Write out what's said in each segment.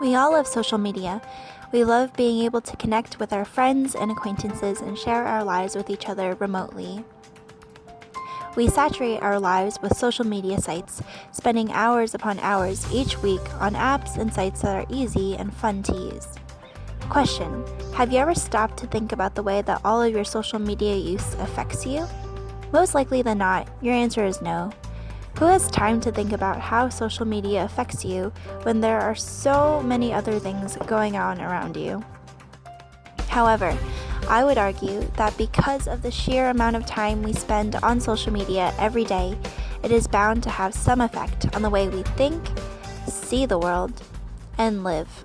We all love social media. We love being able to connect with our friends and acquaintances and share our lives with each other remotely. We saturate our lives with social media sites, spending hours upon hours each week on apps and sites that are easy and fun to use. Question: have you ever stopped to think about the way that all of your social media use affects you? Most likely than not, your answer is no. Who has time to think about how social media affects you when there are so many other things going on around you? However, I would argue that because of the sheer amount of time we spend on social media every day, it is bound to have some effect on the way we think, see the world, and live.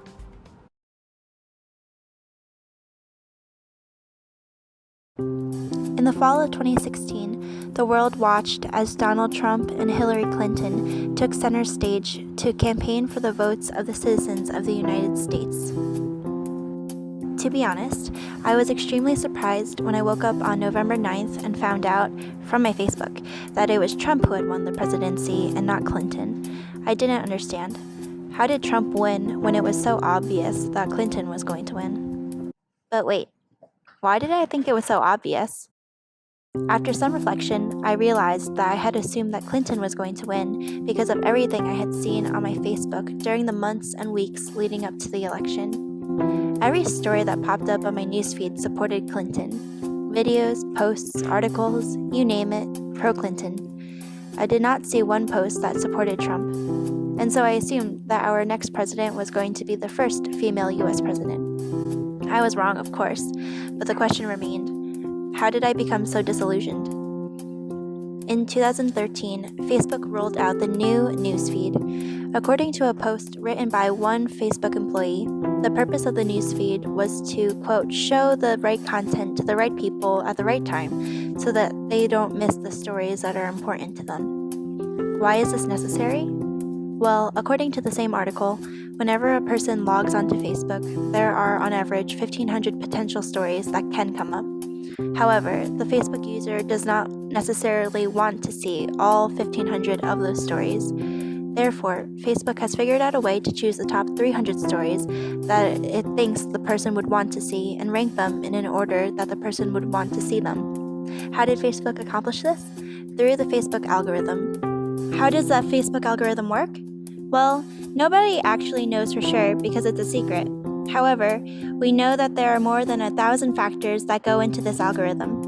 In the fall of 2016, the world watched as Donald Trump and Hillary Clinton took center stage to campaign for the votes of the citizens of the United States. To be honest, I was extremely surprised when I woke up on November 9th and found out, from my Facebook, that it was Trump who had won the presidency and not Clinton. I didn't understand. How did Trump win when it was so obvious that Clinton was going to win? But wait, why did I think it was so obvious? After some reflection, I realized that I had assumed that Clinton was going to win because of everything I had seen on my Facebook during the months and weeks leading up to the election. Every story that popped up on my newsfeed supported Clinton. Videos, posts, articles, you name it, pro-Clinton. I did not see one post that supported Trump. And so I assumed that our next president was going to be the first female US president. I was wrong, of course, but the question remained: how did I become so disillusioned? In 2013, Facebook rolled out the new newsfeed. According to a post written by one Facebook employee, the purpose of the newsfeed was to, quote, show the right content to the right people at the right time so that they don't miss the stories that are important to them. Why is this necessary? Well, according to the same article, whenever a person logs onto Facebook, there are on average 1,500 potential stories that can come up. However, the Facebook user does not necessarily want to see all 1,500 of those stories. Therefore, Facebook has figured out a way to choose the top 300 stories that it thinks the person would want to see and rank them in an order that the person would want to see them. How did Facebook accomplish this? Through the Facebook algorithm. How does that Facebook algorithm work? Well, nobody actually knows for sure because it's a secret. However, we know that there are more than 1,000 factors that go into this algorithm.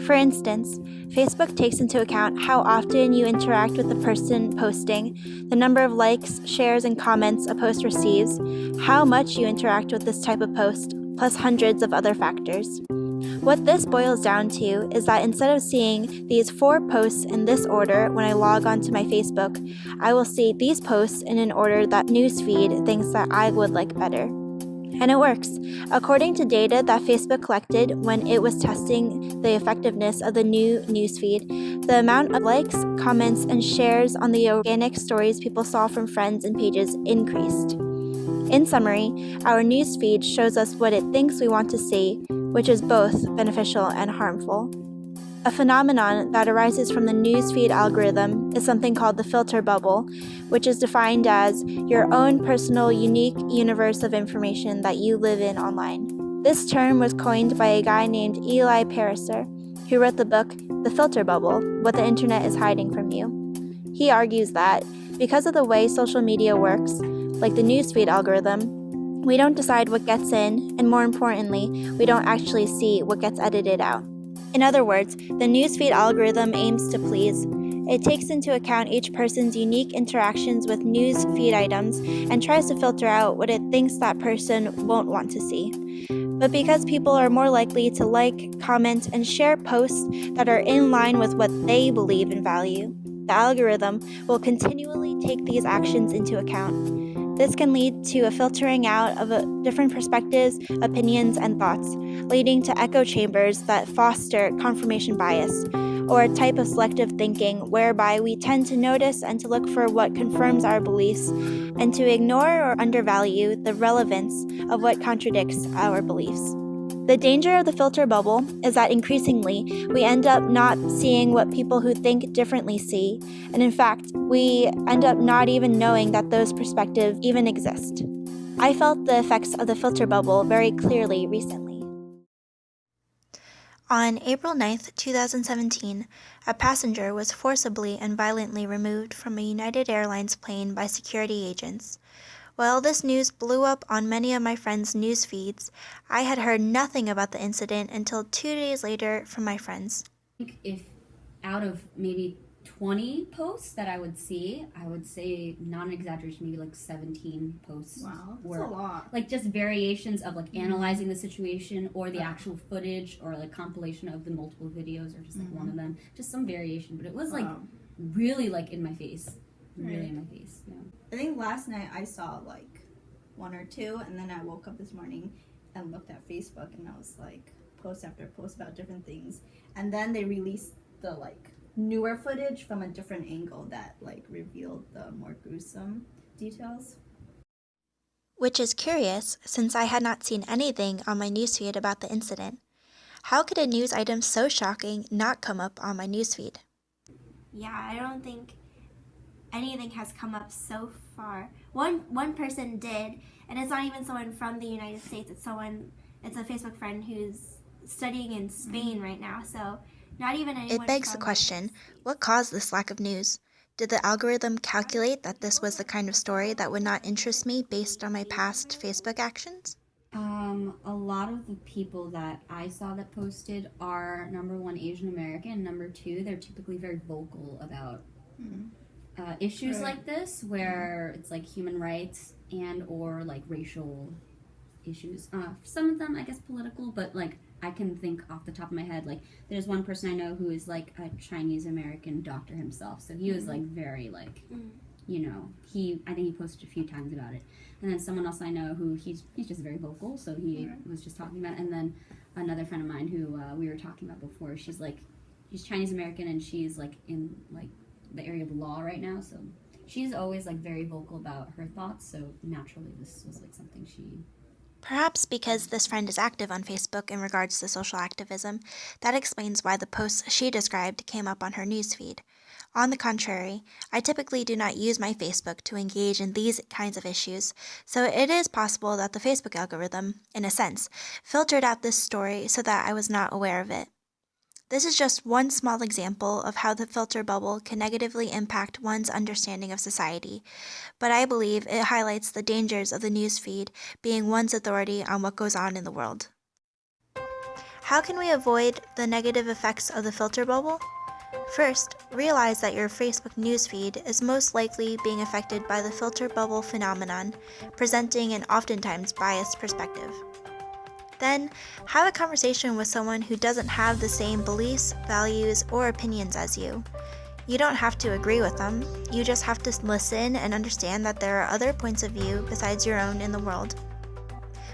For instance, Facebook takes into account how often you interact with the person posting, the number of likes, shares, and comments a post receives, how much you interact with this type of post, plus hundreds of other factors. What this boils down to is that instead of seeing these 4 posts in this order when I log onto my Facebook, I will see these posts in an order that Newsfeed thinks that I would like better. And it works. According to data that Facebook collected when it was testing the effectiveness of the new newsfeed, the amount of likes, comments, and shares on the organic stories people saw from friends and pages increased. In summary, our newsfeed shows us what it thinks we want to see, which is both beneficial and harmful. A phenomenon that arises from the newsfeed algorithm is something called the filter bubble, which is defined as your own personal, unique universe of information that you live in online. This term was coined by a guy named Eli Pariser, who wrote the book The Filter Bubble: What the Internet is Hiding from You. He argues that because of the way social media works, like the newsfeed algorithm, we don't decide what gets in, and more importantly, we don't actually see what gets edited out. In other words, the newsfeed algorithm aims to please. It takes into account each person's unique interactions with news feed items and tries to filter out what it thinks that person won't want to see. But because people are more likely to like, comment, and share posts that are in line with what they believe and value, the algorithm will continually take these actions into account. This can lead to a filtering out of different perspectives, opinions, and thoughts, leading to echo chambers that foster confirmation bias, or a type of selective thinking whereby we tend to notice and to look for what confirms our beliefs, and to ignore or undervalue the relevance of what contradicts our beliefs. The danger of the filter bubble is that increasingly we end up not seeing what people who think differently see, and in fact, we end up not even knowing that those perspectives even exist. I felt the effects of the filter bubble very clearly recently. On April 9th, 2017, a passenger was forcibly and violently removed from a United Airlines plane by security agents. While this news blew up on many of my friends' news feeds, I had heard nothing about the incident until 2 days later from my friends. If out of maybe 20 posts that I would see, I would say, not an exaggeration, maybe like 17 posts. Wow, that's were a lot. like just variations of like analyzing the situation or the actual footage or like compilation of the multiple videos or just like one of them, just some variation. But it was like really like in my face, really in my face. Yeah. I think last night I saw like one or two, and then I woke up this morning and looked at Facebook, and I was like post after post about different things, and then they released the like newer footage from a different angle that like revealed the more gruesome details. Which is curious, since I had not seen anything on my newsfeed about the incident. How could a news item so shocking not come up on my newsfeed? Yeah, I don't think anything has come up so far. One person did, and it's not even someone from the United States. It's a Facebook friend who's studying in Spain right now. So not even anyone. It begs the question, what caused this lack of news? Did the algorithm calculate that this was the kind of story that would not interest me based on my past Facebook actions? A lot of the people that I saw that posted are, number one, Asian American, number two, they're typically very vocal about issues like this, where it's like human rights and or like racial issues. Some of them, I guess, political, but like I can think off the top of my head, like there's one person I know who is like a Chinese American doctor himself, so he was like very like, you know, I think he posted a few times about it. And then someone else I know who he's just very vocal, so he was just talking about it. And then another friend of mine who we were talking about before, she's Chinese American, and she's like in like the area of law right now, so she's always like very vocal about her thoughts, so naturally this was like something she... Perhaps because this friend is active on Facebook in regards to social activism, that explains why the posts she described came up on her newsfeed. On the contrary, I typically do not use my Facebook to engage in these kinds of issues, so it is possible that the Facebook algorithm, in a sense, filtered out this story so that I was not aware of it. This is just one small example of how the filter bubble can negatively impact one's understanding of society, but I believe it highlights the dangers of the newsfeed being one's authority on what goes on in the world. How can we avoid the negative effects of the filter bubble? First, realize that your Facebook newsfeed is most likely being affected by the filter bubble phenomenon, presenting an oftentimes biased perspective. Then, have a conversation with someone who doesn't have the same beliefs, values, or opinions as you. You don't have to agree with them, you just have to listen and understand that there are other points of view besides your own in the world.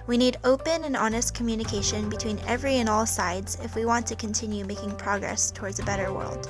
We need open and honest communication between every and all sides if we want to continue making progress towards a better world.